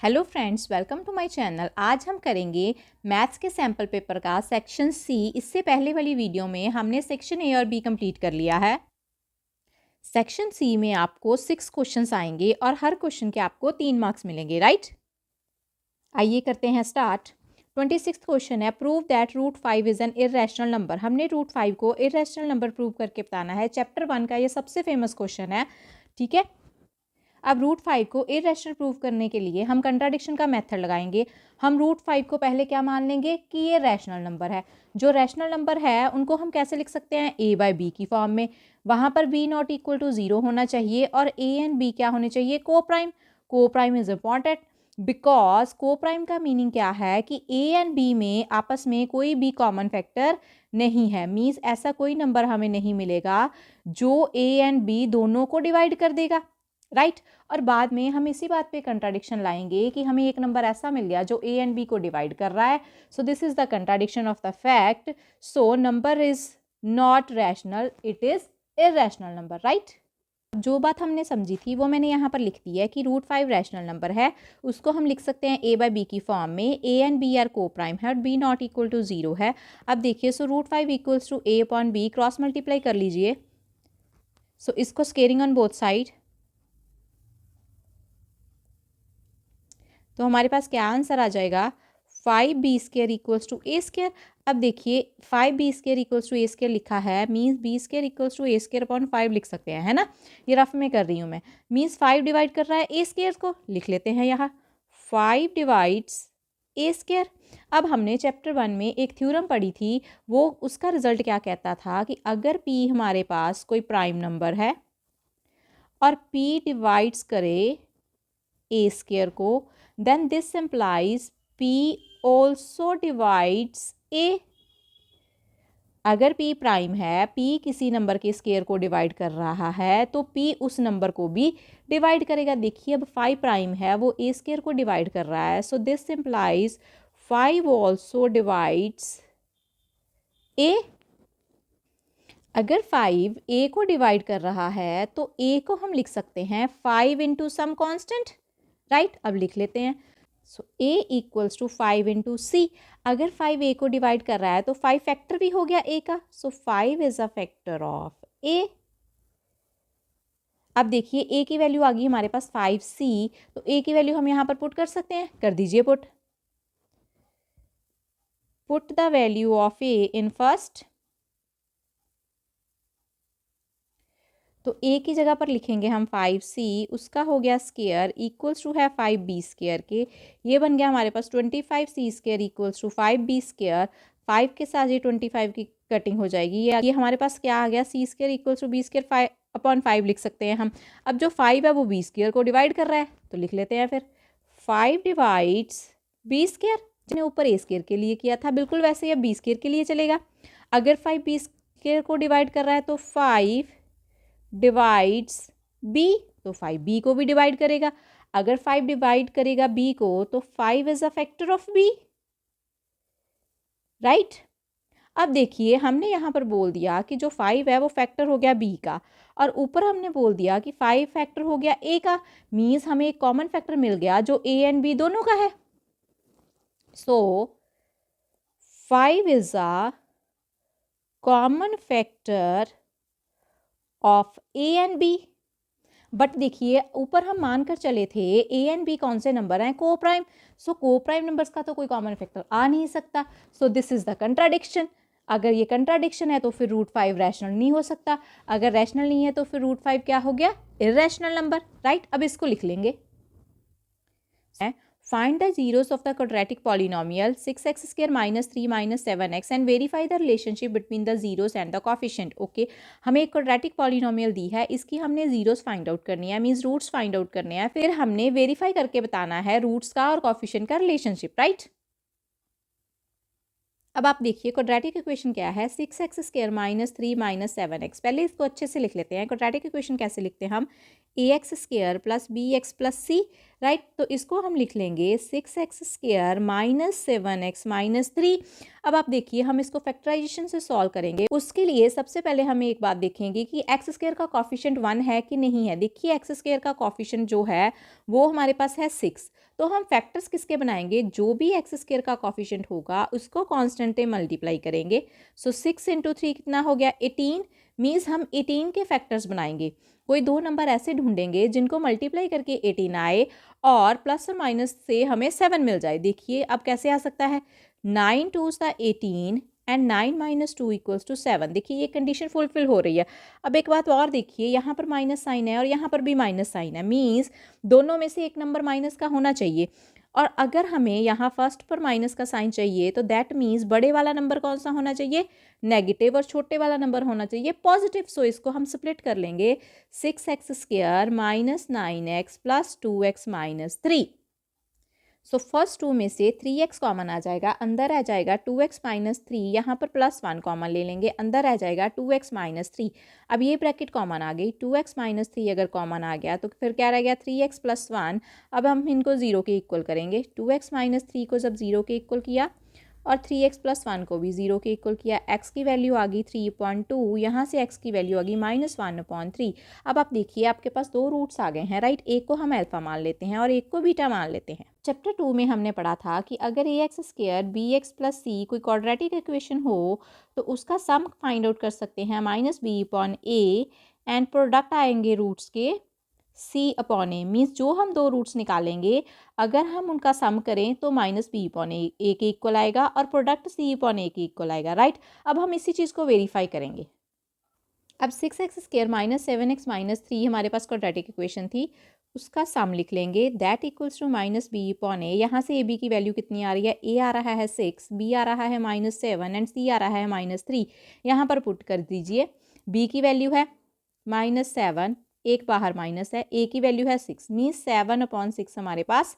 Hello friends, welcome to my channel. आज हम करेंगे मैथ्स के सैम्पल पेपर का सेक्शन सी। इससे पहले वाली वीडियो में हमने सेक्शन ए और बी कंप्लीट कर लिया है। सेक्शन सी में आपको 6 क्वेश्चंस आएंगे और हर क्वेश्चन के आपको 3 मार्क्स मिलेंगे, राइट। आइए करते हैं स्टार्ट। 26 क्वेश्चन है, prove that root 5 is an irrational number. हमने रूट 5 को इर्रेशनल नंबर प्रूव करके बताना है। चैप्टर 1 का ये सबसे फेमस क्वेश्चन है, ठीक है। अब रूट 5 को इरेशनल प्रूव करने के लिए हम कंट्राडिक्शन का मेथड लगाएंगे। हम रूट 5 को पहले क्या मान लेंगे कि ये रैशनल नंबर है। जो रैशनल नंबर है उनको हम कैसे लिख सकते हैं, ए बाय बी की फॉर्म में। वहाँ पर बी नॉट इक्वल टू 0 होना चाहिए और ए एंड बी क्या होने चाहिए, को प्राइम। को प्राइम इज इम्पॉर्टेंट बिकॉज को प्राइम का मीनिंग क्या है कि ए एंड बी में आपस में कोई भी कॉमन फैक्टर नहीं है। मीन्स ऐसा कोई नंबर हमें नहीं मिलेगा जो ए एंड बी दोनों को डिवाइड कर देगा, राइट। और बाद में हम इसी बात पे कंट्राडिक्शन लाएंगे कि हमें एक नंबर ऐसा मिल गया जो ए एंड बी को डिवाइड कर रहा है। So this is the contradiction of the fact. So number is not rational, it is irrational number, right. जो बात हमने समझी थी वो मैंने यहाँ पर लिख दी है कि रूट 5 रैशनल नंबर है। उसको हम लिख सकते हैं ए बाय बी की फॉर्म में। ए एंड बी आर को प्राइम है और बी नॉट इक्वल टू 0 है। अब देखिए, so root 5 equals to A upon B, cross multiply कर लीजिए। सो इसको स्केयरिंग ऑन बोथ साइड, तो हमारे पास क्या आंसर आ जाएगा, 5b² इक्वल्स टू a²। अब देखिए 5b² इक्वल्स टू a² लिखा है, means b² equals to a² upon 5 लिख सकते हैं, है ना। ये रफ में कर रही हूँ मैं। मीन्स 5 डिवाइड कर रहा है a² को, लिख लेते हैं यहाँ 5 डिवाइड्स a²। अब हमने चैप्टर 1 में एक थ्योरम पढ़ी थी, वो उसका रिजल्ट क्या कहता था कि अगर p हमारे पास कोई प्राइम नंबर है और p डिवाइड्स करे a² को, then this implies p also divides a। अगर p प्राइम है, p किसी नंबर के स्केयर को डिवाइड कर रहा है तो p उस नंबर को भी डिवाइड करेगा। देखिए अब 5 प्राइम है, वो a² को डिवाइड कर रहा है। So this implies 5 also divides a। अगर 5 a को डिवाइड कर रहा है तो a को हम लिख सकते हैं 5 इंटू सम कॉन्स्टेंट, राइट। अब लिख लेते हैं। सो a इक्वल्स टू 5 इंटू सी। अगर 5 a को डिवाइड कर रहा है तो 5 फैक्टर भी हो गया a का। सो 5 is a factor of a। अब देखिए a की वैल्यू आ गई हमारे पास 5c, तो a की वैल्यू हम यहाँ पर पुट कर सकते हैं। कर दीजिए put the value of a in first. तो a की जगह पर लिखेंगे हम 5c, उसका हो गया स्केयर इक्वल्स टू है 5b² के। ये बन गया हमारे पास 25c² इक्वल्स टू 5b²। 5 के साथ ये 25 की कटिंग हो जाएगी। ये हमारे पास क्या आ गया, c² equals to b² 5 upon 5 लिख सकते हैं हम। अब जो 5 है वो b² को डिवाइड कर रहा है, तो लिख लेते हैं फिर 5 डिवाइड्स b²। जिसने ऊपर a² के लिए किया था बिल्कुल वैसे ही अब b² के लिए चलेगा। अगर 5 b² को डिवाइड कर रहा है तो 5 डिवाइड्स b, तो 5 b को भी डिवाइड करेगा। अगर 5 डिवाइड करेगा b को तो 5 is a factor of b, right. अब देखिए हमने यहाँ पर बोल दिया कि जो 5 है वो फैक्टर हो गया b का, और ऊपर हमने बोल दिया कि 5 फैक्टर हो गया a का। मीन्स हमें एक कॉमन फैक्टर मिल गया जो a एंड b दोनों का है। So 5 is a common factor of A and B. But देखिए ऊपर हम मानकर चले थे ए एंड बी कौन से नंबर हैं, को प्राइम। सो को प्राइम नंबर्स का तो कोई कॉमन फैक्टर आ नहीं सकता। So this is the contradiction. अगर ये कंट्राडिक्शन है तो फिर रूट 5 रैशनल नहीं हो सकता। अगर रैशनल नहीं है तो फिर रूट 5 क्या हो गया, इररेशनल नंबर, राइट। अब इसको लिख लेंगे। Find the zeros of the quadratic polynomial 6x² minus 3 minus 7x and verify the relationship between the zeros and the coefficient। Okay, हमें एक quadratic polynomial दी है, इसकी हमने zeros फाइंड आउट करनी है, मीन्स रूट्स फाइंड आउट करने हैं। फिर हमने वेरीफाई करके बताना है रूट्स का और coefficient का रिलेशनशिप, राइट। अब आप देखिए क्वाड्रेटिक इक्वेशन क्या है, 6x² माइनस 3 माइनस 7x। पहले इसको अच्छे से लिख लेते हैं। क्वाड्रेटिक इक्वेशन कैसे लिखते हैं हम, ax² plus bx plus c, right. तो इसको हम लिख लेंगे 6x² माइनस 7x माइनस 3। अब आप देखिए हम इसको फैक्टराइजेशन से सॉल्व करेंगे। उसके लिए सबसे पहले हम एक बात देखेंगे कि x² का कॉफिशिएंट 1 है कि नहीं है। देखिए x² का कॉफिशिएंट जो है वो हमारे पास है 6, तो हम फैक्टर्स किसके बनाएंगे, जो भी एक्स स्क्वायर का कॉफिशिएंट होगा उसको कांस्टेंट से मल्टीप्लाई करेंगे। सो 6 इंटू 3 कितना हो गया 18, मीन्स हम 18 के फैक्टर्स बनाएंगे। कोई दो नंबर ऐसे ढूंढेंगे जिनको मल्टीप्लाई करके 18 आए और प्लस और माइनस से हमें 7 मिल जाए। देखिए अब कैसे आ सकता है, 9 2s the 18 and 9 minus 2 equals to 7। देखिए ये कंडीशन फुलफिल हो रही है। अब एक बात और देखिए, यहाँ पर माइनस साइन है और यहाँ पर भी माइनस साइन है, मीन्स दोनों में से एक नंबर माइनस का होना चाहिए। और अगर हमें यहाँ फर्स्ट पर माइनस का साइन चाहिए तो दैट मीन्स बड़े वाला नंबर कौन सा होना चाहिए, नेगेटिव, और छोटे वाला नंबर होना चाहिए पॉजिटिव। सो इसको हम स्प्लिट कर लेंगे, 6x² minus 9x plus 2x minus 3। So first two में से 3x कॉमन आ जाएगा, अंदर आ जाएगा 2x माइनस 3, यहाँ पर प्लस 1 कॉमन ले लेंगे, अंदर आ जाएगा 2x माइनस 3। अब ये ब्रैकेट कॉमन आ गई, 2x माइनस 3 अगर कॉमन आ गया तो फिर क्या रह गया 3x प्लस 1। अब हम इनको 0 के इक्वल करेंगे, 2x माइनस 3 को जब 0 के इक्वल किया और 3x प्लस 1 को भी 0 के इक्वल किया, x की वैल्यू आ गई 3.2, यहाँ से x की वैल्यू आ गई -1/3। अब आप देखिए आपके पास दो रूट्स आ गए हैं, राइट। एक को हम अल्फा मान लेते हैं और एक को बीटा मान लेते हैं। चैप्टर 2 में हमने पढ़ा था कि अगर ax² bx प्लस c कोई क्वाड्रेटिक इक्वेशन हो तो उसका सम फाइंड आउट कर सकते हैं -b/a, एंड प्रोडक्ट आएंगे रूट्स के c/a, मीन्स जो हम दो रूट्स निकालेंगे अगर हम उनका सम करें तो -b/a के इक्वल आएगा और प्रोडक्ट c/a के इक्वल आएगा, राइट। अब हम इसी चीज़ को वेरीफाई करेंगे। अब 6x² माइनस 7x माइनस 3 हमारे पास क्वाड्रेटिक इक्वेशन थी, उसका सम लिख लेंगे, दैट इक्वल्स टू -b/a। यहाँ से a b की वैल्यू कितनी आ रही है, a आ रहा है 6, b आ रहा है -7 एंड c आ रहा है -3। यहाँ पर पुट कर दीजिए, b की वैल्यू है -7, एक बाहर माइनस है, a की वैल्यू है 6, मीन्स 7/6 हमारे पास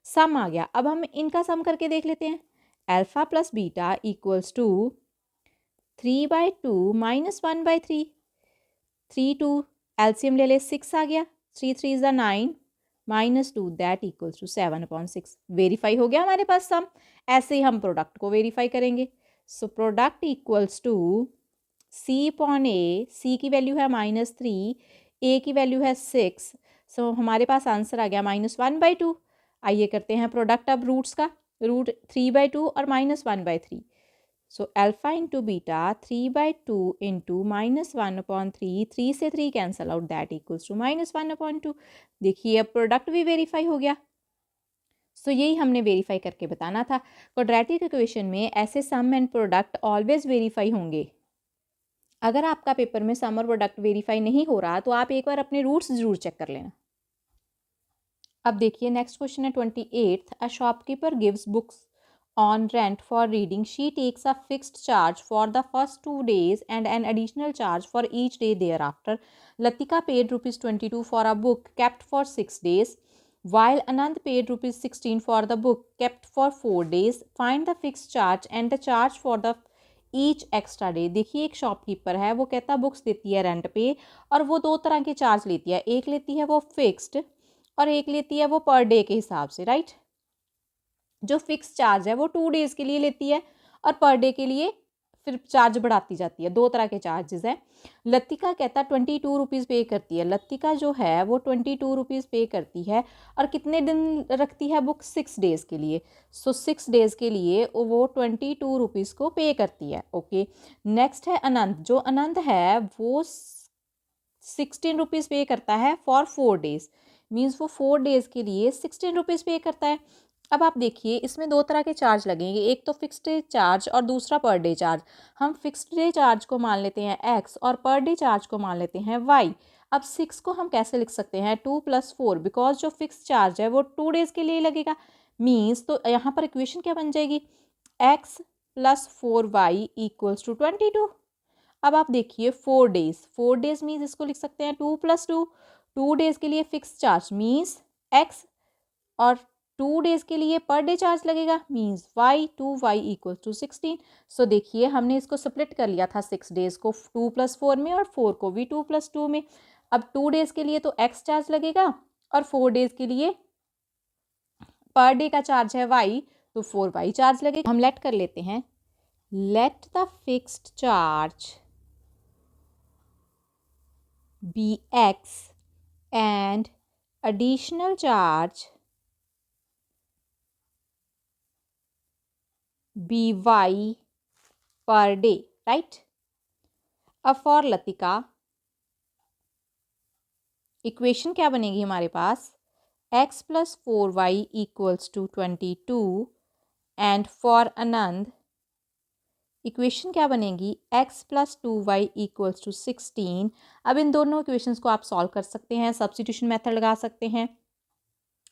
सम आ गया। अब हम इनका सम करके देख लेते हैं, alpha plus beta equals to 3/2 minus 1/3, 3 2 LCM ले ले 6 आ गया, 3 3 is 9 -2 that equals to 7/6। Verify हो गया हमारे पास सम। ऐसे ही हम प्रोडक्ट को वेरीफाई करेंगे। So product equals to c/a, c की वैल्यू है -3, a की वैल्यू है 6। सो हमारे पास आंसर आ गया -1/2। आइए करते हैं प्रोडक्ट अब रूट्स का, रूट 3/2 और -1/3। So alpha into beta 3/2 into -1/3, 3 से 3 cancel out that equals to -1/2। देखिए अब प्रोडक्ट भी वेरीफाई हो गया। सो यही हमने वेरीफाई करके बताना था। क्वाड्रेटिक इक्वेशन में ऐसे सम एंड प्रोडक्ट ऑलवेज वेरीफाई होंगे। अगर आपका पेपर में सम और प्रोडक्ट वेरीफाई नहीं हो रहा तो आप एक बार अपने रूट्स जरूर चेक कर लेना। अब देखिए नेक्स्ट क्वेश्चन है 28th। A shopkeeper gives books on rent for reading. She takes a fixed charge for the first 2 days and an additional charge for each day thereafter. Latika paid ₹22 for a book kept for 6 days, while Anand paid ₹16 for the book kept for 4 days. Find the fixed charge and the charge for the each extra day. देखिए एक shopkeeper है, वो कहता books देती है rent पे और वो दो तरह के चार्ज लेती है, एक लेती है वो फिक्स्ड और एक लेती है वो पर डे के हिसाब से, राइट। जो फिक्स चार्ज है वो 2 डेज़ के लिए लेती है और पर डे के लिए फिर चार्ज बढ़ाती जाती है, दो तरह के चार्जेस हैं। लतिका कहता 22 रुपीज़ पे करती है, लतिका जो है वो 22 रुपीज़ पे करती है और कितने दिन रखती है बुक, 6 डेज़ के लिए। सो 6 डेज़ के लिए वो 22 रुपीज़ को पे करती है, ओके। नेक्स्ट है आनंद, जो आनंद है वो 16 रुपीज़ पे करता है फॉर 4 डेज़, मीन्स वो 4 डेज़ के लिए 16 रुपीज़ पे करता है। अब आप देखिए इसमें दो तरह के चार्ज लगेंगे, एक तो फिक्स्ड डे चार्ज और दूसरा पर डे चार्ज। हम फिक्स्ड डे चार्ज को मान लेते हैं x और पर डे चार्ज को मान लेते हैं y। अब 6 को हम कैसे लिख सकते हैं 2 + 4, बिकॉज जो फिक्स चार्ज है वो 2 डेज़ के लिए लगेगा, मीन्स तो यहाँ पर इक्वेशन क्या बन जाएगी, x + 4y = 22। अब आप देखिए 4 डेज़, 4 डेज़ मीन्स इसको लिख सकते हैं 2 + 2, 2 डेज़ के लिए फिक्स चार्ज मीन्स x और 2 डेज़ के लिए पर डे चार्ज लगेगा मीन्स y, 2y = 16। सो देखिए हमने इसको स्प्लिट कर लिया था 6 डेज़ को 2 + 4 में और 4 को भी 2 + 2 में। अब 2 डेज़ के लिए तो x चार्ज लगेगा और 4 डेज़ के लिए पर डे का चार्ज है y, तो 4y चार्ज लगेगा। हम लेट कर लेते हैं, let the fixed charge be x and additional charge BY per day, right? अब फॉर लतिका इक्वेशन क्या बनेगी हमारे पास, x + 4y = 22 and for Anand equation क्या बनेगी, x + 2y = 16। अब इन दोनों इक्वेशंस को आप सॉल्व कर सकते हैं, सब्स्टिट्यूशन मेथड लगा सकते हैं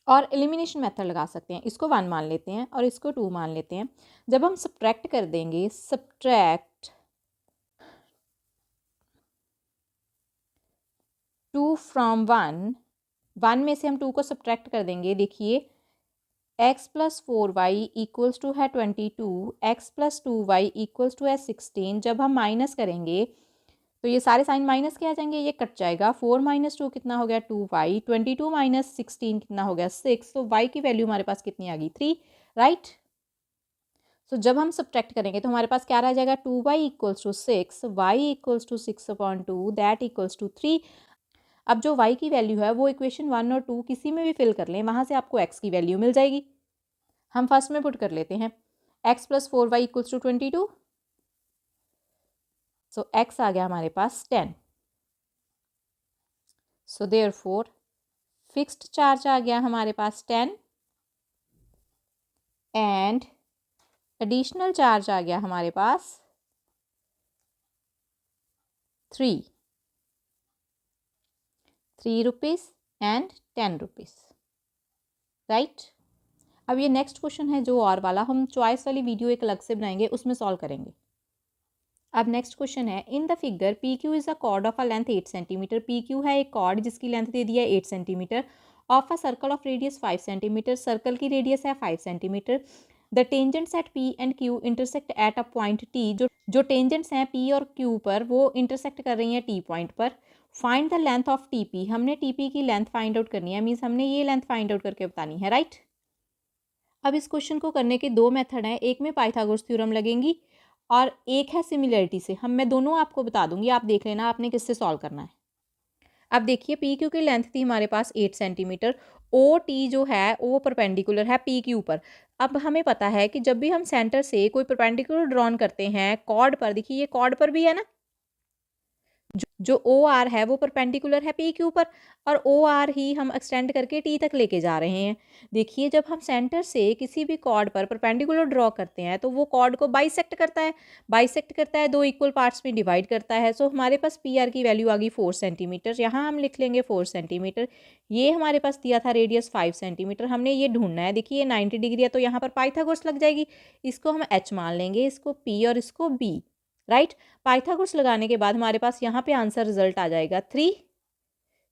और एलिमिनेशन मेथड लगा सकते हैं। इसको 1 मान लेते हैं और इसको 2 मान लेते हैं। जब हम सब्ट्रैक्ट कर देंगे, सब्ट्रैक्ट 2 फ्रॉम 1, 1 में से हम 2 को सब्ट्रैक्ट कर देंगे। देखिए x + 4y = है 22, x + 2y = है 16। जब हम माइनस करेंगे तो ये सारे साइन माइनस के आ जाएंगे, ये कट जाएगा। 4 - 2 कितना हो गया, 2y। 22 - 16 कितना हो गया, 6। तो y की वैल्यू हमारे पास कितनी आ गई, 3, राइट। सो जब हम सब्ट्रैक्ट करेंगे तो हमारे पास क्या रह जाएगा, 2y = 6, y = 6/2 दैट = 3। अब जो y की वैल्यू है वो इक्वेशन 1 और 2 किसी में भी फिल कर लें, वहाँ से आपको x की वैल्यू मिल जाएगी। हम फर्स्ट में पुट कर लेते हैं, x + 4y = 22। सो x आ गया हमारे पास 10। सो देयरफॉर फिक्स्ड चार्ज आ गया हमारे पास 10 एंड एडिशनल चार्ज आ गया हमारे पास 3 रुपीज़ एंड 10 रुपीज़, राइट। अब ये नेक्स्ट क्वेश्चन है जो और वाला, हम चॉइस वाली वीडियो एक अलग से बनाएंगे, उसमें सॉल्व करेंगे। अब नेक्स्ट क्वेश्चन है, in the figure P Q is a cord of a length 8 centimetre. P Q है एक कॉर्ड जिसकी लेंथ दे दी है 8 centimetre, of a circle of radius 5 centimetre. Circle की रेडियस है 5 centimetre. The tangents at P and Q intersect at a point T. जो tangents हैं P और Q पर वो इंटरसेक्ट कर रही हैं टी पॉइंट पर। Find the length of T P. हमने टी पी की लेंथ फाइंड आउट करनी है, मीन्स हमने ये लेंथ फाइंड आउट करके बतानी है, राइट। अब इस क्वेश्चन को करने के 2 मेथड हैं, एक में पाइथागोरस थ्योरम लगेंगी और एक है सिमिलरिटी से। मैं दोनों आपको बता दूंगी, आप देख लेना आपने किससे सॉल्व करना है। अब देखिए पी क्यू की लेंथ थी हमारे पास 8 सेंटीमीटर। ओ टी जो है वो परपेंडिकुलर है पी क्यू पर। अब हमें पता है कि जब भी हम सेंटर से कोई परपेंडिकुलर ड्रॉन करते हैं कॉर्ड पर, देखिए ये कॉर्ड पर भी है ना, जो ओ आर है वो परपेंडिकुलर है पी क्यू पर, और ओ आर ही हम एक्सटेंड करके टी तक लेके जा रहे हैं। देखिए जब हम सेंटर से किसी भी कॉर्ड पर परपेंडिकुलर ड्रॉ करते हैं तो वो कॉर्ड को बाइसेक्ट करता है, दो इक्वल पार्ट्स में डिवाइड करता है। सो हमारे पास पी आर की वैल्यू आ गई 4 सेंटीमीटर। यहाँ हम लिख लेंगे 4 सेंटीमीटर। ये हमारे पास दिया था रेडियस 5 सेंटीमीटर, हमने ये ढूंढना है। देखिए ये 90 डिग्री है तो यहाँ पर पाइथागोरस लग जाएगी, इसको हम एच मान लेंगे, इसको पी और इसको बी, राइट। पाइथागोरस लगाने के बाद हमारे पास यहाँ पे आंसर रिजल्ट आ जाएगा 3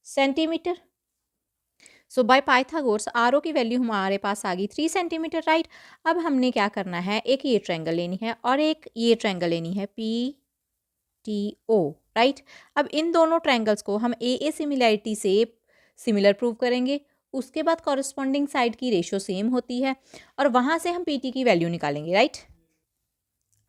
centimetre. So by Pythagoras R O की वैल्यू हमारे पास आ गई 3 सेंटीमीटर, राइट। अब हमने क्या करना है, एक ये ट्रायंगल लेनी है और एक ये ट्रायंगल लेनी है पी टी ओ, राइट। अब इन दोनों ट्रायंगल्स को हम ए सिमिलैरिटी से सिमिलर प्रूव करेंगे। उसके बाद कॉरस्पॉन्डिंग साइड की रेशियो सेम होती है और वहाँ से हम पी टी की वैल्यू निकालेंगे, राइट।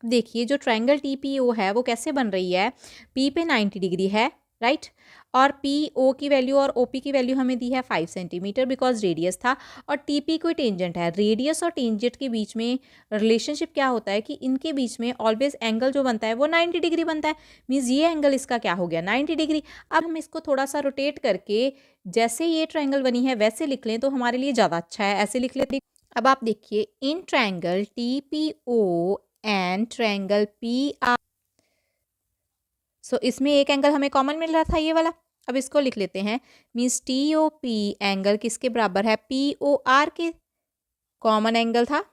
देखिए जो ट्रायंगल टी पी ओ है वो कैसे बन रही है, पी पे 90 डिग्री है, राइट। और पी ओ की वैल्यू और ओ पी की वैल्यू हमें दी है 5 सेंटीमीटर बिकॉज रेडियस था, और टी पी कोई टेंजेंट है। रेडियस और टेंजेंट के बीच में रिलेशनशिप क्या होता है कि इनके बीच में ऑलवेज एंगल जो बनता है वो 90 डिग्री बनता है। मीन्स ये एंगल इसका क्या हो गया, 90 डिग्री। अब हम इसको थोड़ा सा रोटेट करके जैसे ये ट्रायंगल बनी है वैसे लिख लें तो हमारे लिए ज़्यादा अच्छा है, ऐसे लिख लेते। अब आप देखिए इन triangle T P O and triangle P R, so इसमें एक एंगल हमें कॉमन मिल रहा था ये वाला। अब इसको लिख लेते हैं, means T O P angle किसके बराबर है, पी ओ आर के, कॉमन एंगल था।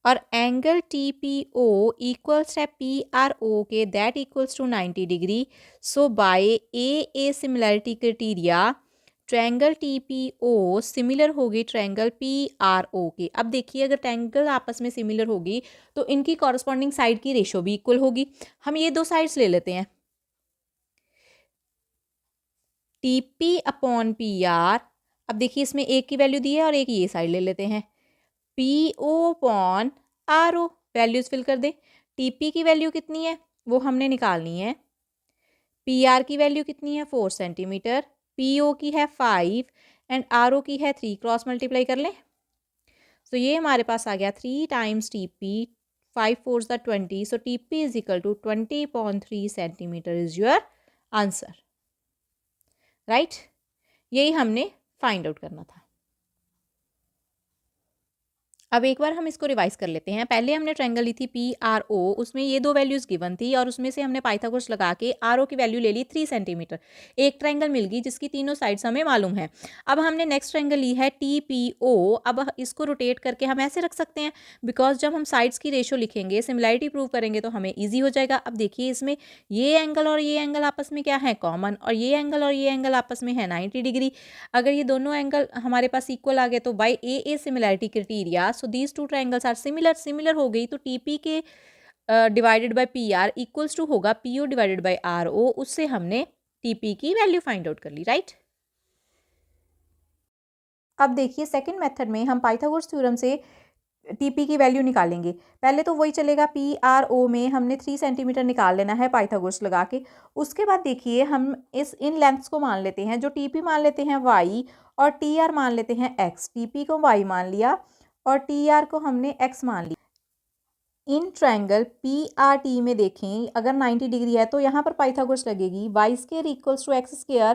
और angle T P O equals है पी आर ओ के, that equals to 90 degree. So by a similarity criteria triangle T P O similar होगी triangle P R O के। अब देखिए अगर ट्रायंगल आपस में सिमिलर होगी तो इनकी कॉरस्पॉन्डिंग साइड की रेशो भी इक्वल होगी। हम ये दो साइड्स ले लेते हैं, T P upon P R. अब देखिए इसमें एक की वैल्यू दी है और एक ये साइड ले लेते हैं, P O upon R O. Values fill कर दे, टी पी की वैल्यू कितनी है वो हमने निकालनी है, पी आर की वैल्यू कितनी है 4 सेंटीमीटर, पी ओ की है 5 एंड आर ओ की है 3, क्रॉस मल्टीप्लाई कर लें। सो ये हमारे पास आ गया 3 times T P, 5 4 the 20, so T P is equal to 20.3 centimetre is your answer, right. यही हमने फाइंड आउट करना था। अब एक बार हम इसको रिवाइज कर लेते हैं। पहले हमने ट्रायंगल ली थी पी आर ओ, उसमें ये दो वैल्यूज़ गिवन थी और उसमें से हमने पाइथागोरस लगा के आर ओ की वैल्यू ले ली 3 सेंटीमीटर। एक ट्रायंगल मिल गई जिसकी तीनों साइड्स हमें मालूम है। अब हमने नेक्स्ट ट्रायंगल ली है टी पी ओ। अब इसको रोटेट करके हम ऐसे रख सकते हैं, बिकॉज जब हम साइड्स की रेशो लिखेंगे, सिमिलैरिटी प्रूव करेंगे तो हमें ईजी हो जाएगा। अब देखिए इसमें ये एंगल और ये एंगल आपस में क्या है, कॉमन, और ये एंगल और ये एंगल आपस में है 90 डिग्री। अगर ये दोनों एंगल हमारे पास इक्वल आ गए तो by a similarity criteria, so these two triangles are similar हो गई, तो टीपी के divided by P R equals to होगा P O divided by R O. उससे हमने टीपी की वैल्यू फाइंड आउट कर ली, राइट। अब देखिए सेकंड मेथड में हम पाइथागोरस थ्योरम से टीपी की वैल्यू निकालेंगे। पहले तो वही चलेगा, पी आर ओ में हमने 3 सेंटीमीटर निकाल लेना है पाइथागोरस लगा के। उसके बाद देखिए हम इन लेंथ्स को मान लेते हैं, जो टीपी मान लेते हैं वाई और टी आर मान लेते हैं एक्स। टीपी को वाई मान लिया और टी आर को हमने एक्स मान लिया। In triangle P R T में देखें, अगर 90 डिग्री है तो यहाँ पर पाइथागोरस लगेगी, Y square equals to X square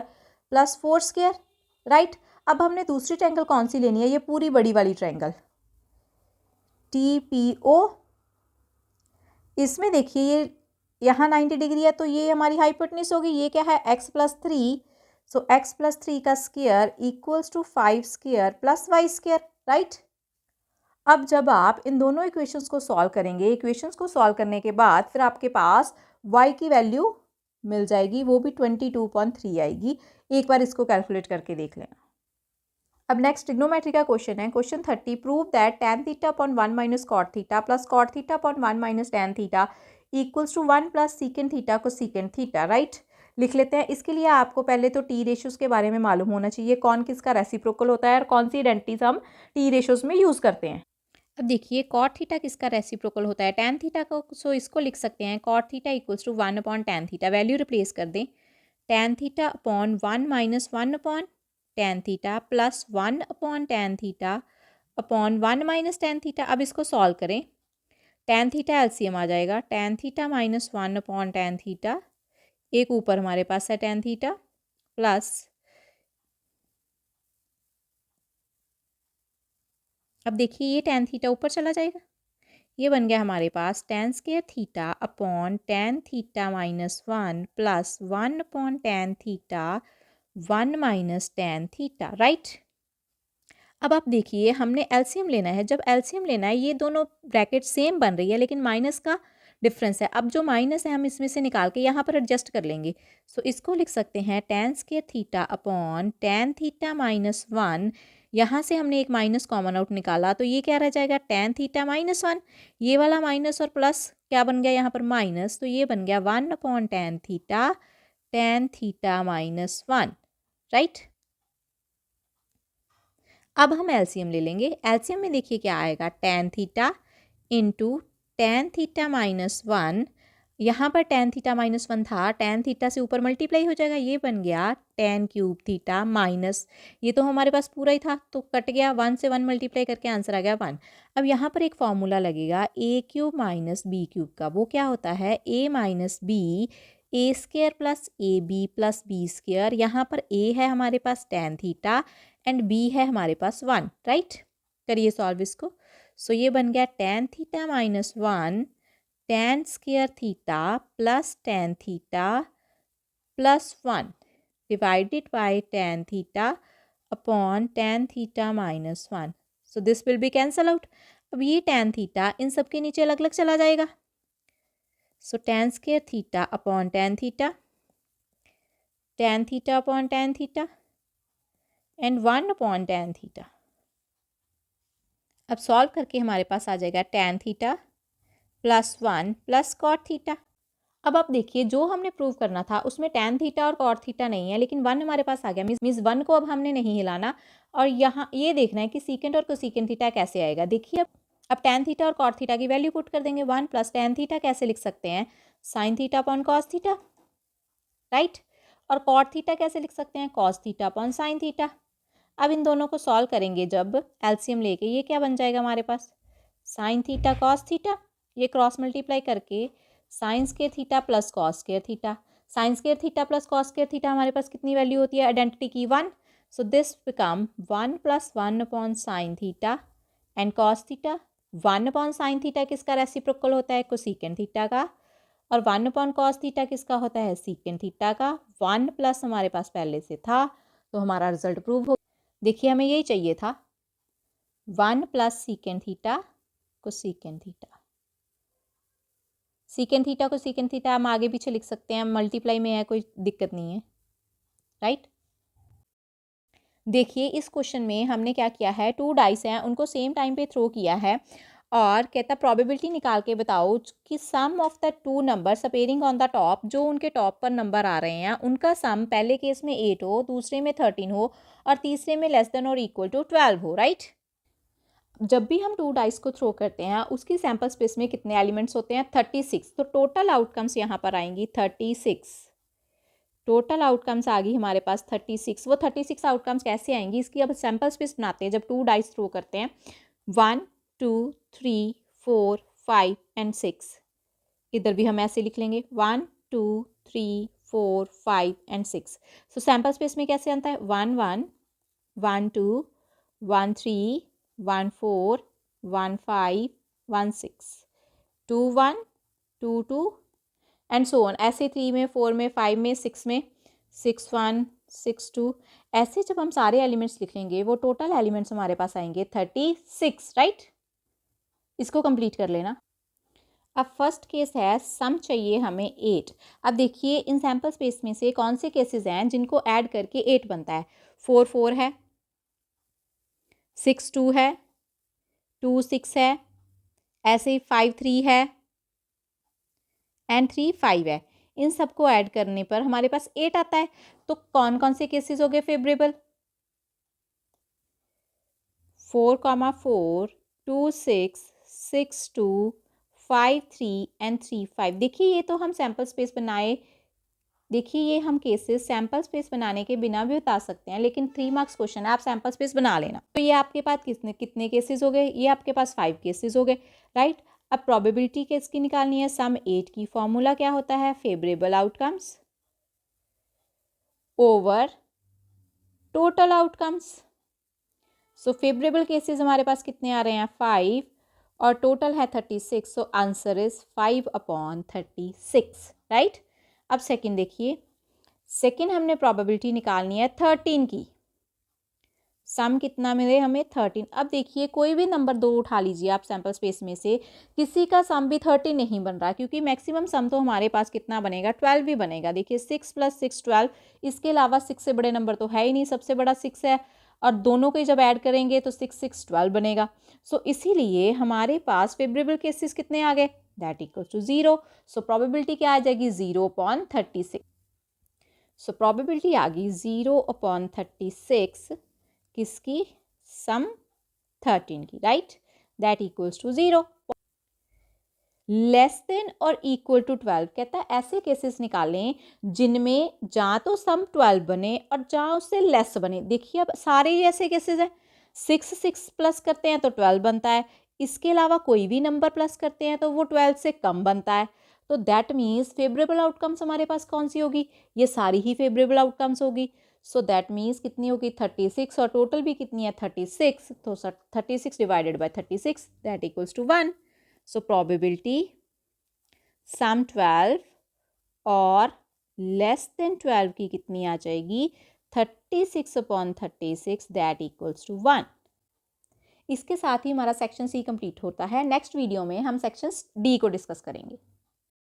plus 4 square, right. अब हमने दूसरी ट्रायंगल कौन सी लेनी है, ये पूरी बड़ी वाली ट्रायंगल टी पी ओ। इसमें देखिए ये यहाँ 90 डिग्री है तो ये हमारी हाइपोटेन्यूज होगी, ये क्या है x plus 3, so x plus 3 का square equals to 5 square plus Y square, right. अब जब आप इन दोनों इक्वेशंस को सॉल्व करेंगे, इक्वेशंस को सॉल्व करने के बाद फिर आपके पास y की वैल्यू मिल जाएगी, वो भी 22.3 आएगी। एक बार इसको कैलकुलेट करके देख लेना। अब नेक्स्ट ट्रिग्नोमेट्री का क्वेश्चन है, question 30, prove that tan theta upon 1 minus cot theta plus cot theta upon 1 minus tan theta equals to 1 plus secant theta को सीकेंड थीटा, राइट। लिख लेते हैं। इसके लिए आपको पहले तो टी रेशियोज के बारे में मालूम होना चाहिए, कौन किसका रेसिप्रोकल होता है और कौन सी आइडेंटिटीज हम टी रेशियोज में यूज़ करते हैं। अब देखिए कॉट थीटा किसका रेसिप्रोकल होता है, tan थीटा को, सो इसको लिख सकते हैं cot theta equals to 1 upon tan theta. Value replace कर दें, tan theta upon 1 minus 1 upon tan theta plus 1 upon tan theta upon 1 minus tan theta. अब इसको सॉल्व करें, tan थीटा एलसीएम आ जाएगा, tan theta minus 1 upon tan theta, एक ऊपर हमारे पास है tan थीटा प्लस, अब देखिए ये tan थीटा ऊपर चला जाएगा, ये बन गया हमारे पास tan square theta upon tan theta minus 1 plus 1 upon tan theta 1 minus tan theta, right. अब आप देखिए हमने एलसीएम लेना है, जब एलसीएम लेना है ये दोनों ब्रैकेट सेम बन रही है लेकिन माइनस का डिफरेंस है। अब जो माइनस है हम इसमें से निकाल के यहाँ पर एडजस्ट कर लेंगे, सो इसको लिख सकते हैं tan square theta upon tan theta minus 1। यहाँ से हमने एक माइनस कॉमन आउट निकाला तो ये क्या रह जाएगा, tan थीटा माइनस 1, ये वाला माइनस और प्लस क्या बन गया यहाँ पर माइनस, तो ये बन गया 1 upon tan theta minus 1, right. अब हम एलसीएम ले लेंगे। एलसीएम में देखिए क्या आएगा, tan theta into tan theta minus 1, यहाँ पर tan थीटा माइनस 1 था, tan थीटा से ऊपर मल्टीप्लाई हो जाएगा, ये बन गया tan क्यूब थीटा माइनस, ये तो हमारे पास पूरा ही था तो कट गया, 1 से 1 मल्टीप्लाई करके आंसर आ गया 1। अब यहाँ पर एक फॉर्मूला लगेगा a cube minus B cube का, वो क्या होता है a minus B A square plus A B plus B square. यहाँ पर a है हमारे पास tan थीटा एंड b है हमारे पास 1, राइट। करिए सॉल्व इसको, सो ये बन गया tan theta minus 1 tan square theta plus tan theta plus 1 divided by tan theta upon tan theta minus 1, so this will be cancel out. अब ये tan थीटा इन सब के नीचे अलग अलग चला जाएगा, so tan square theta upon tan theta upon tan theta and 1 upon tan theta. अब सॉल्व करके हमारे पास आ जाएगा tan theta plus 1 plus cot theta. अब आप देखिए जो हमने प्रूव करना था उसमें tan थीटा और कॉट थीटा नहीं है, लेकिन 1 हमारे पास आ गया, मीन्स 1 को अब हमने नहीं हिलाना और यहाँ ये देखना है कि सीकेंड और कोसीकेंड थीटा कैसे आएगा। देखिए अब tan थीटा और कॉट थीटा की वैल्यू पुट कर देंगे, 1 प्लस tan थीटा कैसे लिख सकते हैं, sine theta upon cos theta, right. और कॉट थीटा कैसे लिख सकते हैं, cos theta upon sine theta. अब इन दोनों को सॉल्व करेंगे जब एलसीएम लेके, ये क्या बन जाएगा हमारे पास, साइन थीटा कॉस थीटा, ये क्रॉस मल्टीप्लाई करके sine square theta plus cos square theta, sine square theta plus cos square theta हमारे पास कितनी वैल्यू होती है आइडेंटिटी की 1, so this become 1 + 1 upon sine theta and cos theta. 1 upon sine theta किसका reciprocal होता है, cosecant theta का, और 1 अपॉन कॉस थीटा किसका होता है, सीकेंट थीटा का। 1 प्लस हमारे पास पहले से था तो हमारा रिजल्ट प्रूव हो, देखिए हमें यही चाहिए था, 1 + secant theta cosecant theta. Secant theta को सीकेंट थीटा हम आगे पीछे लिख सकते हैं, मल्टीप्लाई में है, कोई दिक्कत नहीं है, राइट। देखिए इस क्वेश्चन में हमने क्या किया है, 2 डाइस हैं, उनको सेम टाइम पे थ्रो किया है और कहता प्रोबेबिलिटी निकाल के बताओ कि sum of the 2 numbers appearing on the top, जो उनके टॉप पर नंबर आ रहे हैं उनका सम पहले केस में 8 हो, दूसरे में 13 हो और तीसरे में लेस देन और इक्वल टू 12 हो, राइट। जब भी हम 2 डाइस को थ्रो करते हैं उसकी सैम्पल स्पेस में कितने एलिमेंट्स होते हैं, 36, तो टोटल आउटकम्स यहाँ पर आएंगी 36, टोटल आउटकम्स आ गई हमारे पास 36। वो 36 आउटकम्स कैसे आएंगी, इसकी अब सैम्पल स्पेस बनाते हैं जब 2 डाइस थ्रो करते हैं, 1 2 3 4 5 एंड 6, इधर भी हम ऐसे लिख लेंगे 1 2 3 4 5 एंड 6। सो सैम्पल स्पेस में कैसे आता है, 1 1 1 2 1 3 1 4 1 5 1 6 2 1 2 2 एंड सो ऑन, ऐसे 3 में 4 में 5 में 6 में 6 1 6 2, ऐसे जब हम सारे एलिमेंट्स लिख लेंगे वो टोटल एलिमेंट्स हमारे पास आएंगे 36, राइट। इसको कंप्लीट कर लेना। अब फर्स्ट केस है, सम चाहिए हमें 8। अब देखिए इन सैम्पल स्पेस में से कौन से केसेस हैं जिनको ऐड करके 8 बनता है, 4 4 है, 6 2 है, 2 6 है, ऐसे 5 3 है एंड 3 5 है। इन सबको ऐड करने पर हमारे पास 8 आता है। तो कौन कौन से केसेस हो गए फेवरेबल, 4 4 2 6 6 2 5 3 एंड 3 5। देखिए ये तो हम सैम्पल स्पेस बनाए, देखिए ये हम केसेस सैम्पल स्पेस बनाने के बिना भी बता सकते हैं, लेकिन 3 मार्क्स क्वेश्चन है, आप सैम्पल स्पेस बना लेना। तो ये आपके पास कितने केसेस हो गए, ये आपके पास 5 केसेस हो गए, राइट। अब प्रोबेबिलिटी केस की निकालनी है, सम 8 की फॉर्मूला क्या होता है, favourable outcomes over total outcomes. So favourable cases हमारे पास कितने आ रहे हैं, 5 और टोटल है 36, so answer is 5 upon 36, right. अब सेकंड देखिए, सेकंड हमने प्रोबेबिलिटी निकालनी है 13 की, सम कितना मिले हमें 13। अब देखिए कोई भी नंबर 2 उठा लीजिए आप सैम्पल स्पेस में से, किसी का सम भी 13 नहीं बन रहा, क्योंकि मैक्सिमम सम तो हमारे पास कितना बनेगा, 12 भी बनेगा। देखिए 6 + 6 12, इसके अलावा 6 से बड़े नंबर तो है ही नहीं, सबसे बड़ा 6 है और दोनों को जब ऐड करेंगे तो 6 6 12 बनेगा। सो इसीलिए हमारे पास फेवरेबल केसेस कितने आ गए, that equal to 0। So probability क्या आ जाएगी, 0 अपॉन 36। सो प्रोबेबिलिटी आ गई 0 अपॉन 36 किसकी, सम 13 की, right, that equals to 0। Less than और इक्वल टू 12, कहता है ऐसे केसेस निकालें जिनमें जहाँ तो सम 12 बने और जहाँ उससे लेस बने। देखिए अब सारे ही ऐसे केसेस हैं, 6 6 प्लस करते हैं तो 12 बनता है, इसके अलावा कोई भी नंबर प्लस करते हैं तो वो 12 से कम बनता है। तो दैट मीन्स फेवरेबल आउटकम्स हमारे पास कौन सी होगी, ये सारी ही फेवरेबल आउटकम्स होगी। सो दैट मीन्स कितनी होगी, 36, और टोटल भी कितनी है 36, तो 36 divided by 36 that equals to 1। So probability sum 12 और लेस देन 12 की कितनी आ जाएगी, 36 अपॉन 36 दैट इक्वल्स टू 1। इसके साथ ही हमारा सेक्शन सी कंप्लीट होता है। नेक्स्ट वीडियो में हम सेक्शन डी को डिस्कस करेंगे।